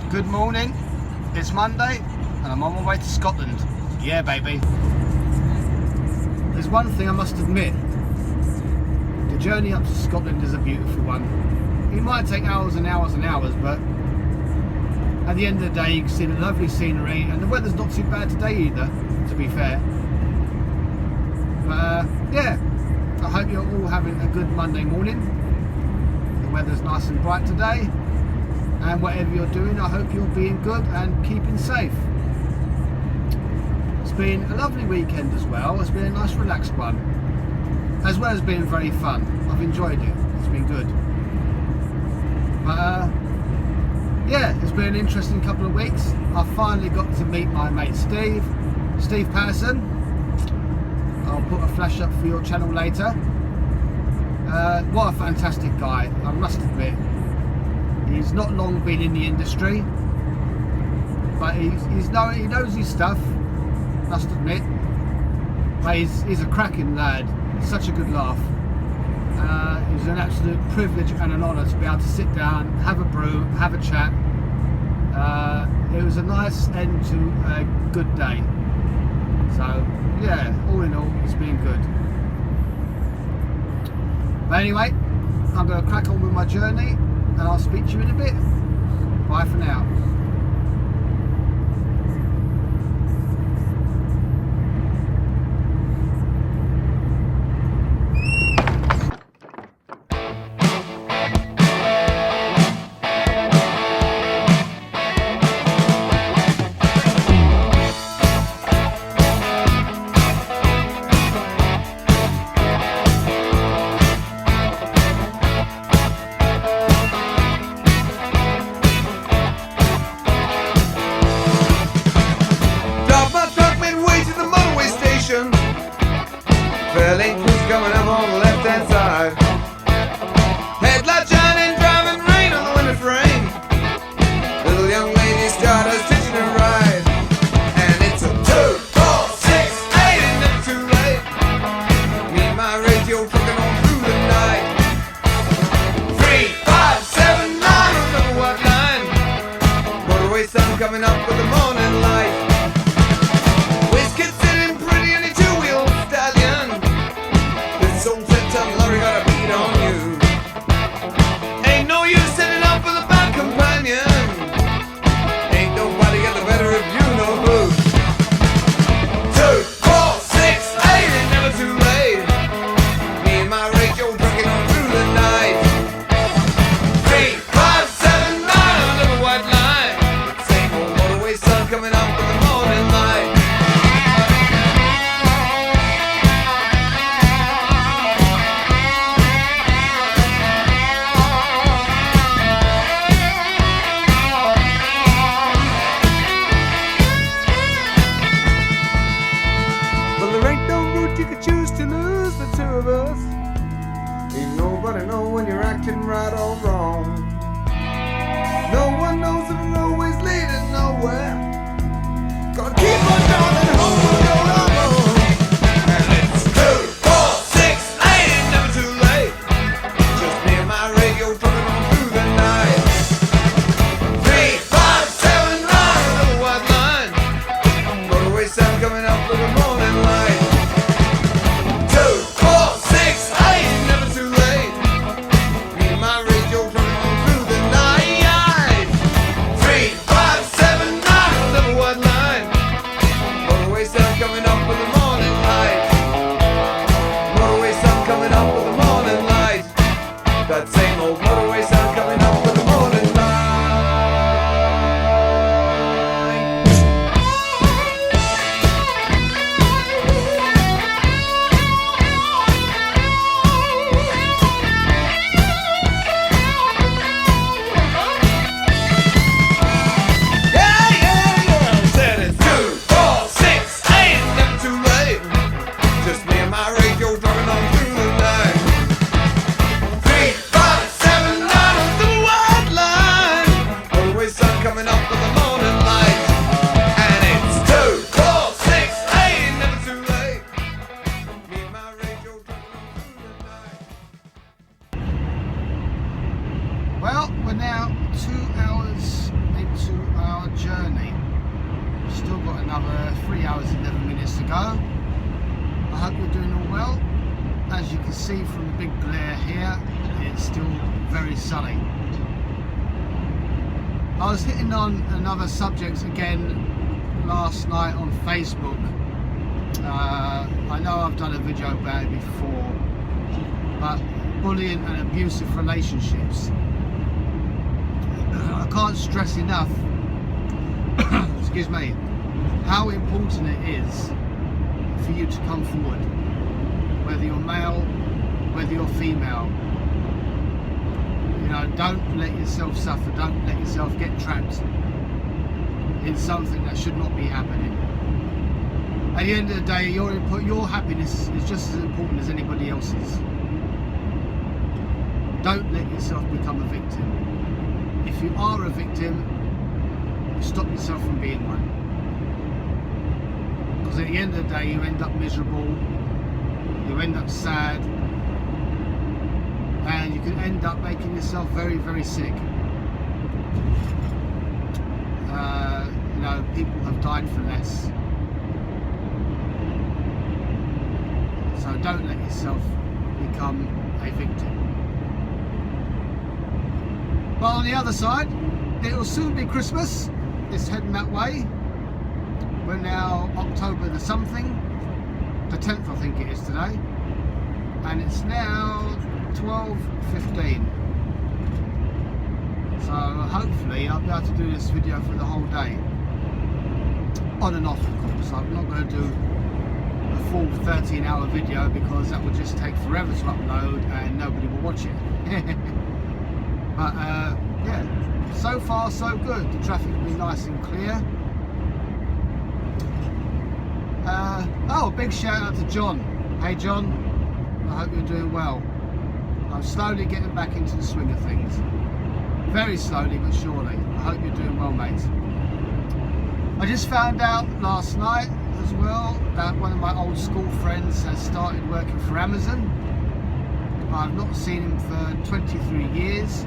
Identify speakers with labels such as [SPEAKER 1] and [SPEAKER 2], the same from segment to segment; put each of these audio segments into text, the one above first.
[SPEAKER 1] Good morning, it's Monday and I'm on my way to Scotland. Yeah, baby. There's one thing I must admit. The journey up to Scotland is a beautiful one. It might take hours and hours and hours, but at the end of the day you can see the lovely scenery and the weather's not too bad today either, to be fair. But yeah, I hope you're all having a good Monday morning. The weather's nice and bright today. And whatever you're doing, I hope you're being good and keeping safe. It's been a lovely weekend as well. It's been a nice relaxed one, as well as being very fun. I've enjoyed it. It's been good. But yeah, it's been an interesting couple of weeks. I finally got to meet my mate Steve Patterson. I'll put a flash up for your channel later. What a fantastic guy, I must admit. He's not long been in the industry, but he knows his stuff, must admit. But he's a cracking lad, such a good laugh. It was an absolute privilege and an honour to be able to sit down, have a brew, have a chat. It was a nice end to a good day. So yeah, all in all, it's been good. But anyway, I'm going to crack on with my journey. And I'll speak to you in a bit. Bye for now.
[SPEAKER 2] Fairlane Cruise coming up on the left hand side. Headlight shining, driving rain on the window frame. Little young lady started stitching her ride. And it's a 2, 4, 6, 8, and never too late. Me and my radio trucking on through the night. 3, 5, 7, 9, remember what line? Motorway sun coming up with the morning light. Whiskey sitting pretty in a two-wheel stallion. This old set-top lorry got a beat on you. Ain't no use setting up with a bad companion. Ain't nobody got the better of you, no who. 2, 4, 6, 8, ain't never too late. Me and my radio trucking on through the night. 3, 5, 7, 9, another white line. Same old motorway sun coming up with the morning light. Well, there ain't no route you could choose to lose the two of us. Ain't nobody know when you're acting right or wrong. No one knows if the roadway's leading nowhere. Gotta keep on driving home and go along. And it's 2, 4, 6, 8, ain't never too late. Just me and my radio trucking on through the night. 3, 5, 7, 9, another white line. Motorway sound coming up with the morning light. 2, 4, 6, 8, ain't never too late. Me and my radio trucking on through the night. 3, 5, 7, 9, another white line. Motorway sound coming up with the morning light. Motorway sound coming up with the morning light. That same old motorway sound coming up with the morning light. Yeah, yeah, yeah. Said it's 2, 4, 6, 8, never too late. Just me and my radio driving on through the night. 3, 5, 7, 9, on the white line. Motorway sun coming up with the morning light. And it's 2, 4, 6, 8, never too late. Me and my radio driving on through the night.
[SPEAKER 1] Well, we're now 2 hours, maybe to our journey. Still got another 3 hours 11 minutes to go. I hope you're doing all well. As you can see from the big glare here, it's still very sunny. I was hitting on another subject again last night on Facebook. I know I've done a video about it before, but bullying and abusive relationships. I can't stress enough, excuse me, how important it is for you to come forward, whether you're male, whether you're female. You know, don't let yourself suffer, don't let yourself get trapped in something that should not be happening. At the end of the day, your happiness is just as important as anybody else's. Don't let yourself become a victim. If you are a victim, stop yourself from being one. Because at the end of the day, you end up miserable, you end up sad, and you can end up making yourself very, very sick. You know, people have died for less. So don't let yourself become a victim. But on the other side, it will soon be Christmas. It's heading that way. We're now October the something, the 10th I think it is today, and it's now 12:15. So hopefully I'll be able to do this video for the whole day. On and off, of course. I'm not going to do a full 13-hour video because that would just take forever to upload and nobody will watch it. But yeah, so far so good. The traffic will be nice and clear. Oh, big shout out to John. Hey John, I hope you're doing well. I'm slowly getting back into the swing of things. Very slowly but surely. I hope you're doing well, mate. I just found out last night as well that one of my old school friends has started working for Amazon. I've not seen him for 23 years.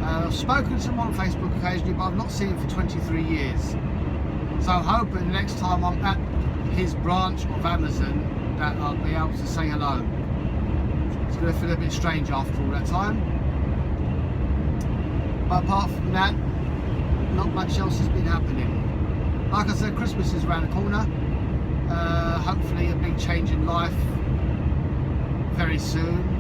[SPEAKER 1] I've spoken to him on Facebook occasionally, but I've not seen him for 23 years. So I'm hoping the next time I'm at his branch of Amazon that I'll be able to say hello. It's going to feel a bit strange after all that time. But apart from that, not much else has been happening. Like I said, Christmas is around the corner. Hopefully a big change in life very soon.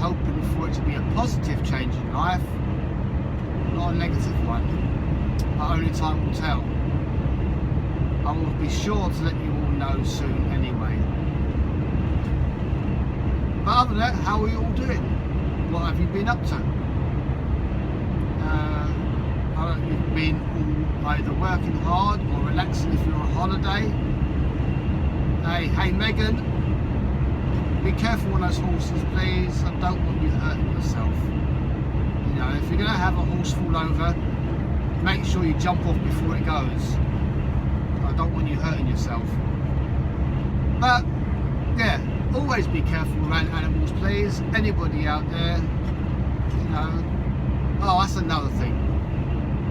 [SPEAKER 1] Hoping for it to be a positive change in life, not a negative one. But only time will tell. I will be sure to let you all know soon anyway. But other than that, how are you all doing? What have you been up to? You've been all either working hard or relaxing if you're on holiday. Hey Megan, be careful on those horses please. I don't want you hurting yourself. You know, if you're going to have a horse fall over, make sure you jump off before it goes. I don't want you hurting yourself. But yeah, always be careful around animals please. Anybody out there, you know. Oh, that's another thing.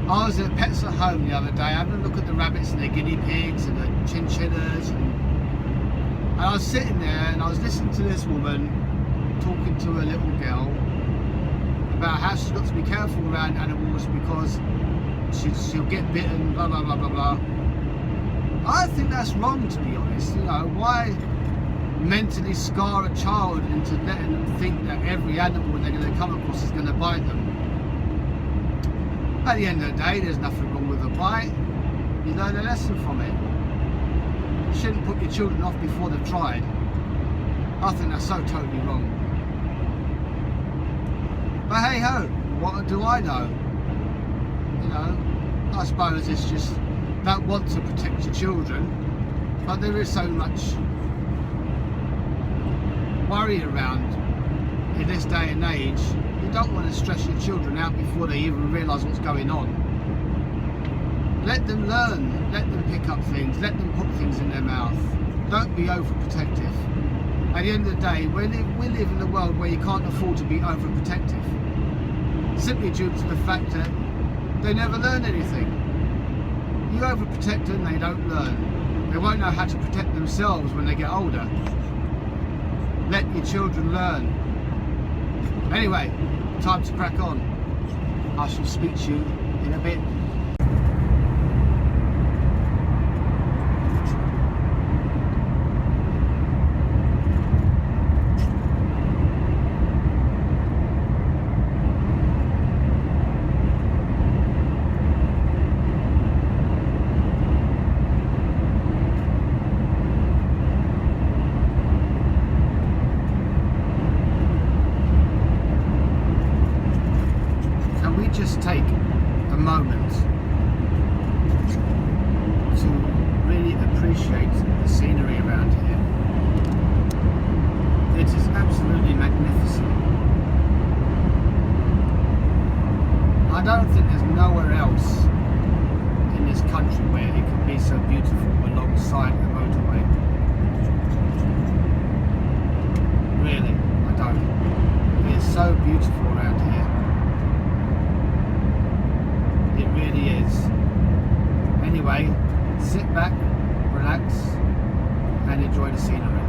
[SPEAKER 1] I was at Pets at Home the other day having a look at the rabbits and the guinea pigs and the chinchillas, and I was sitting there and I was listening to this woman talking to a little girl about how she's got to be careful around animals because she'll get bitten, blah blah blah blah blah. I think that's wrong, to be honest. You know, why mentally scar a child into letting them think that every animal they're going to come across is going to bite them? At the end of the day, there's nothing wrong with a bite. You learn a lesson from it. You shouldn't put your children off before they've tried. I think that's so totally wrong. But hey ho, what do I know? You know, I suppose it's just that want to protect your children, but there is so much worry around in this day and age. You don't want to stress your children out before they even realise what's going on. Let them learn, let them pick up things, let them put things in their mouth. Don't be overprotective. At the end of the day, we live in a world where you can't afford to be overprotective. simply due to the fact that they never learn anything. You overprotect them, they don't learn. They won't know how to protect themselves when they get older. Let your children learn. Anyway, time to crack on. I shall speak to you in a bit. Just take a moment to really appreciate the scenery around here. It is absolutely magnificent. I don't think there's nowhere else in this country where it can be so beautiful alongside the motorway. Really, I don't. It is so beautiful around here. It really is. Anyway, sit back, relax, and enjoy the scenery.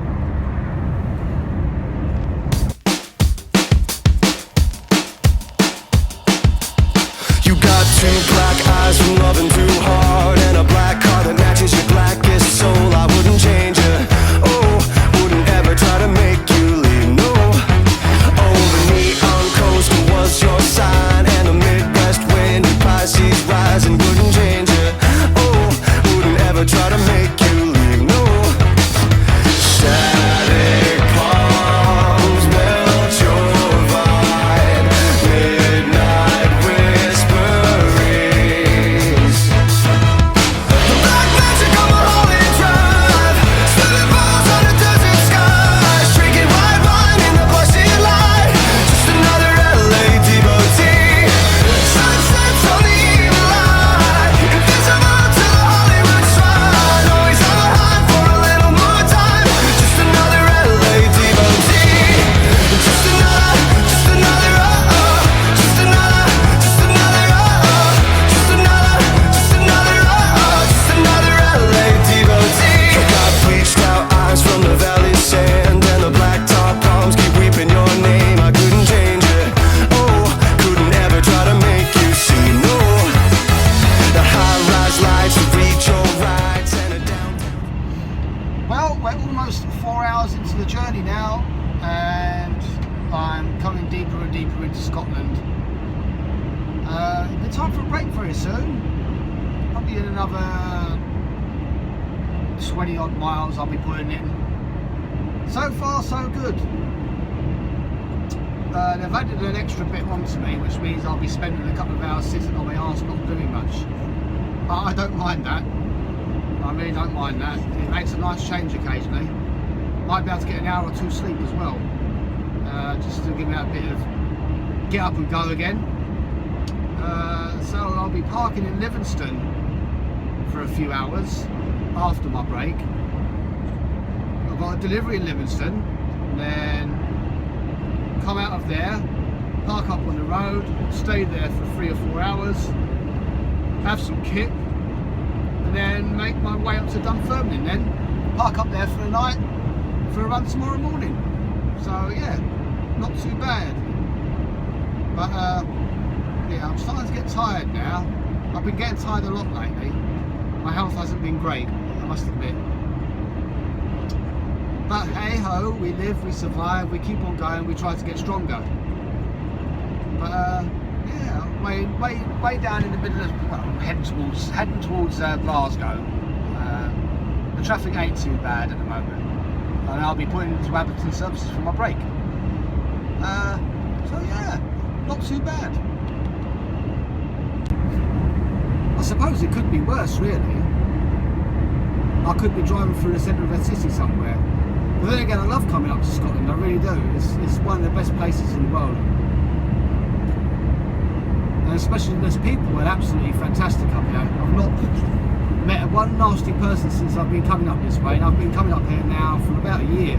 [SPEAKER 3] You got two black eyes from loving too hard, and a black car that matches your blackest soul. I wouldn't change you. Oh, wouldn't ever try to make you leave. No. Oh, the neon coaster was your sign, and a Midwest wind and Pisces rising wouldn't change you. Oh, wouldn't ever try to make you leave. No. Static palms melt your vibe. Midnight whisperings. The black magic of a holy drive. Spilling balls on a desert sky. Drinking white wine in the bushy light. Just another LA devotee. Sunsets on the evil eye. Invisible to the Hollywood shrine. Always on the hunt for a little more time. Just another LA devotee. Just another, just another, just another, just another, just another, just another, just another LA devotee. You got bleached out eyes from the valley sand, and the blacktop palms keep weeping your name. I couldn't change it. Oh, couldn't ever try to make you see. No, the high-rise lights that reach your rights and a downtown.
[SPEAKER 1] Well, we're almost 4 hours into the journey now, and I'm coming deeper and deeper into Scotland. It's time for a break very soon. Probably in another 20 odd miles I'll be putting in. So far so good. They've added an extra bit onto me, which means I'll be spending a couple of hours sitting on my arse not doing much. But I don't mind that. I really don't mind that. It makes a nice change occasionally. Might be able to get an hour or two sleep as well. Just to give me that bit of get up and go again. So I'll be parking in Livingston for a few hours after my break. I've got a delivery in Livingston, then come out of there, park up on the road, stay there for 3 or 4 hours, have some kip, and then make my way up to Dunfermline, then park up there for the night for a run tomorrow morning. So yeah, not too bad. But yeah, I'm starting to get tired now. I've been getting tired a lot lately. My health hasn't been great, I must admit. But hey ho, we live, we survive, we keep on going, we try to get stronger. But yeah, way down in the middle of, well, heading towards Glasgow. The traffic ain't too bad at the moment, and I'll be putting into Abberton services for my break. So yeah, not too bad. I suppose it could be worse, really. I could be driving through the centre of a city somewhere. But then again, I love coming up to Scotland, I really do. It's one of the best places in the world. And especially there's people who are absolutely fantastic up here. I've not met one nasty person since I've been coming up this way, and I've been coming up here now for about a year.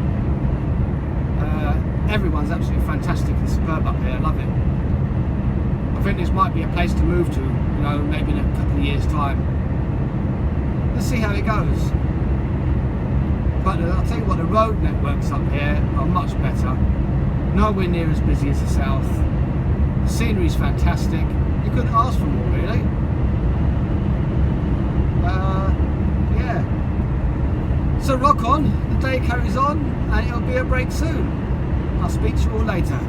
[SPEAKER 1] Everyone's absolutely fantastic and superb up here, I love it. I think this might be a place to move to, you know, maybe in a couple of years' time. Let's see how it goes. But I'll tell you what, the road networks up here are much better. Nowhere near as busy as the south. The scenery's fantastic. You couldn't ask for more, really. Yeah. So rock on, the day carries on, and it'll be a break soon. I'll speak to you all later.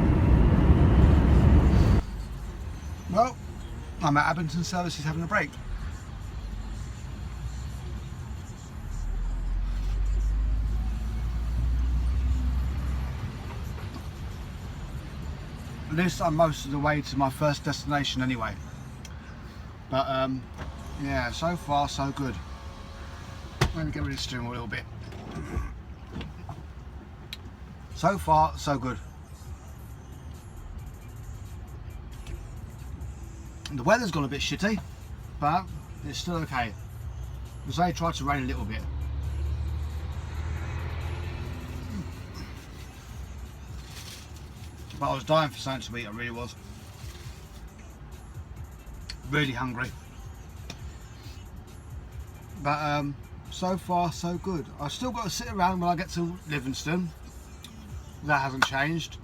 [SPEAKER 1] Well, I'm at Abington Services having a break. At least I'm most of the way to my first destination anyway. But yeah, so far so good. Let me get rid of the steering wheel a little bit. So far so good. The weather's gone a bit shitty, but it's still okay. Because they tried to rain a little bit. But I was dying for something to eat, I really was. Really hungry. But so far so good. I've still got to sit around when I get to Livingston. That hasn't changed.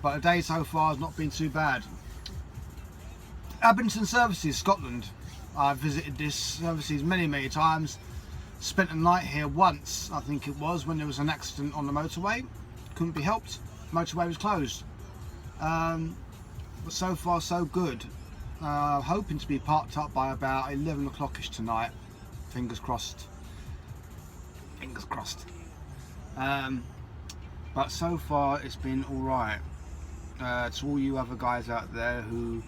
[SPEAKER 1] But the day so far has not been too bad. Abington Services, Scotland. I've visited this services many times. Spent a night here once, I think it was, when there was an accident on the motorway. Couldn't be helped. Motorway was closed. But so far so good. Hoping to be parked up by about 11 o'clock-ish tonight. Fingers crossed. Fingers crossed. But so far it's been alright. To all you other guys out there who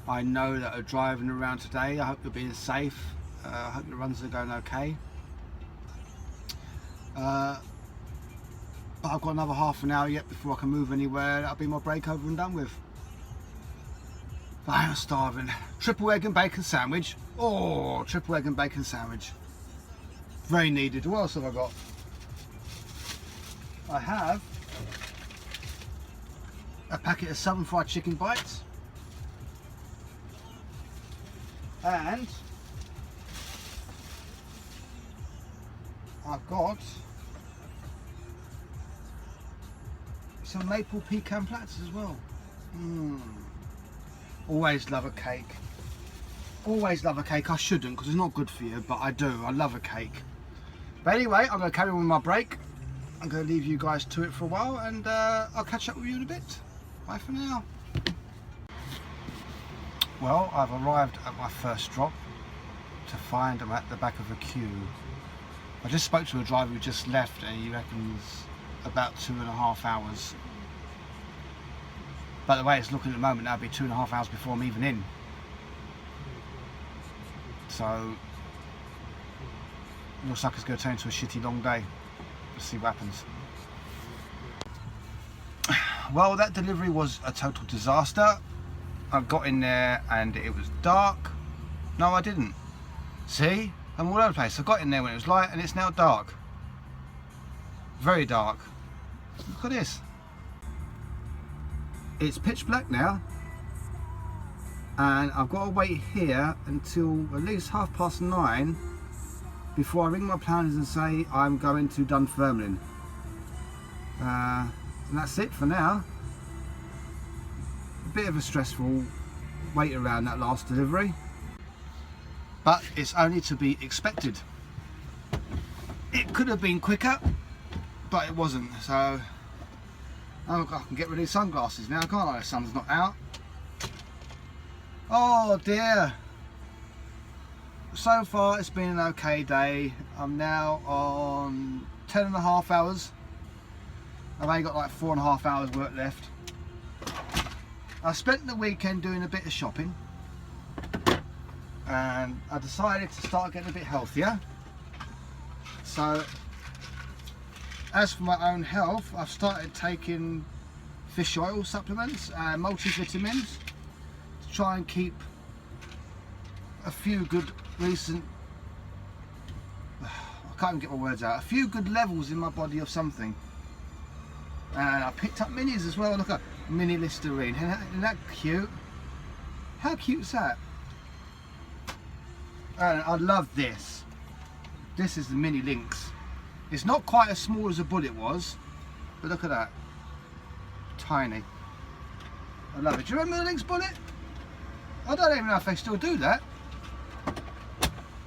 [SPEAKER 1] I know that are driving around today, I hope you're being safe. I hope the runs are going okay. But I've got another half an hour yet before I can move anywhere. That'll be my break over and done with. But I am starving. Triple egg and bacon sandwich. Oh, triple egg and bacon sandwich. Very needed. What else have I got? I have a packet of Southern Fried Chicken bites. And I've got some maple pecan platters as well. Always love a cake. Always love a cake. I shouldn't because it's not good for you, but I do. I love a cake. But anyway, I'm going to carry on with my break. I'm going to leave you guys to it for a while, and I'll catch up with you in a bit. Bye for now. Well, I've arrived at my first drop to find I'm at the back of a queue. I just spoke to a driver who just left, and he reckons about 2.5 hours. But the way it's looking at the moment, that'll be 2.5 hours before I'm even in. So looks like it's going to turn into a shitty long day. Let's see what happens. Well, that delivery was a total disaster. I got in there and it was dark. No, I didn't. See? I'm all over the place. I got in there when it was light and it's now dark. Very dark. Look at this. It's pitch black now. And I've got to wait here until at least 9:30 before I ring my planners and say I'm going to Dunfermline. And that's it for now. A bit of a stressful wait around that last delivery, but it's only to be expected. It could have been quicker, but it wasn't. So I can get rid of these sunglasses now, can't I? The sun's not out. Oh dear. So far it's been an okay day. I'm now on 10.5 hours. I've only got like 4.5 hours work left. I spent the weekend doing a bit of shopping, and I decided to start getting a bit healthier. So as for my own health, I've started taking fish oil supplements and multivitamins to try and keep a few good recent, I can't even get my words out, a few good levels in my body of something. And I picked up minis as well. Look at mini Listerine, isn't that cute? How cute is that? And I love this. This is the Mini Lynx. It's not quite as small as a Bullet was, but look at that. Tiny. I love it. Do you remember the Lynx Bullet? I don't even know if they still do that.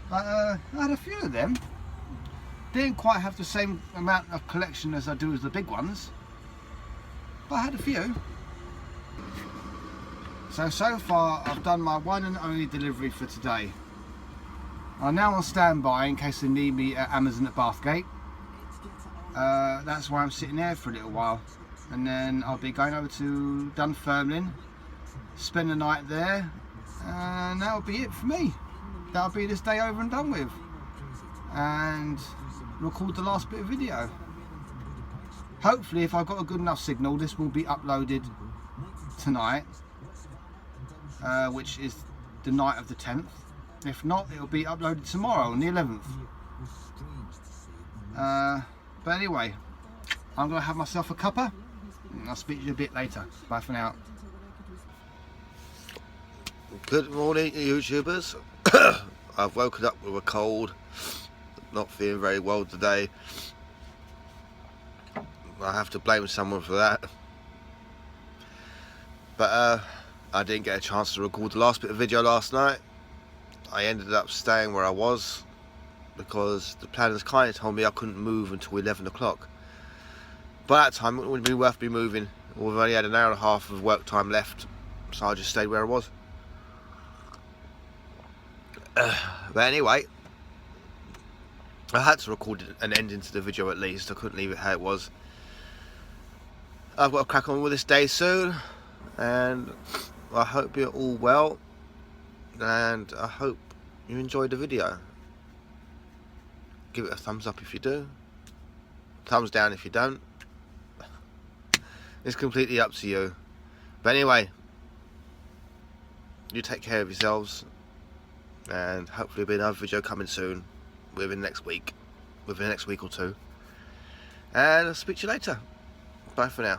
[SPEAKER 1] But I had a few of them. Didn't quite have the same amount of collection as I do as the big ones, but I had a few. So far I've done my one and only delivery for today. I'm now on standby in case they need me at Amazon at Bathgate. That's why I'm sitting there for a little while, and then I'll be going over to Dunfermline, spend the night there, and that'll be it for me. That'll be this day over and done with, and record the last bit of video. Hopefully, if I've got a good enough signal, this will be uploaded tonight, which is the night of the 10th. If not, it'll be uploaded tomorrow on the 11th. But anyway, I'm going to have myself a cuppa, and I'll speak to you a bit later. Bye for now.
[SPEAKER 4] Good morning, YouTubers. I've woken up with a cold, not feeling very well today. I have to blame someone for that. But I didn't get a chance to record the last bit of video last night. I ended up staying where I was because the planners kind of told me I couldn't move until 11 o'clock. By that time it wouldn't be worth me moving. We've only had an hour and a half of work time left, so I just stayed where I was. But anyway, I had to record an ending to the video at least. I couldn't leave it how it was. I've got to crack on with this day soon, and I hope you're all well, and I hope you enjoyed the video. Give it a thumbs up if you do, thumbs down if you don't. It's completely up to you. But anyway, you take care of yourselves, and hopefully there'll be another video coming soon within the next week or two, and I'll speak to you later. Bye for now.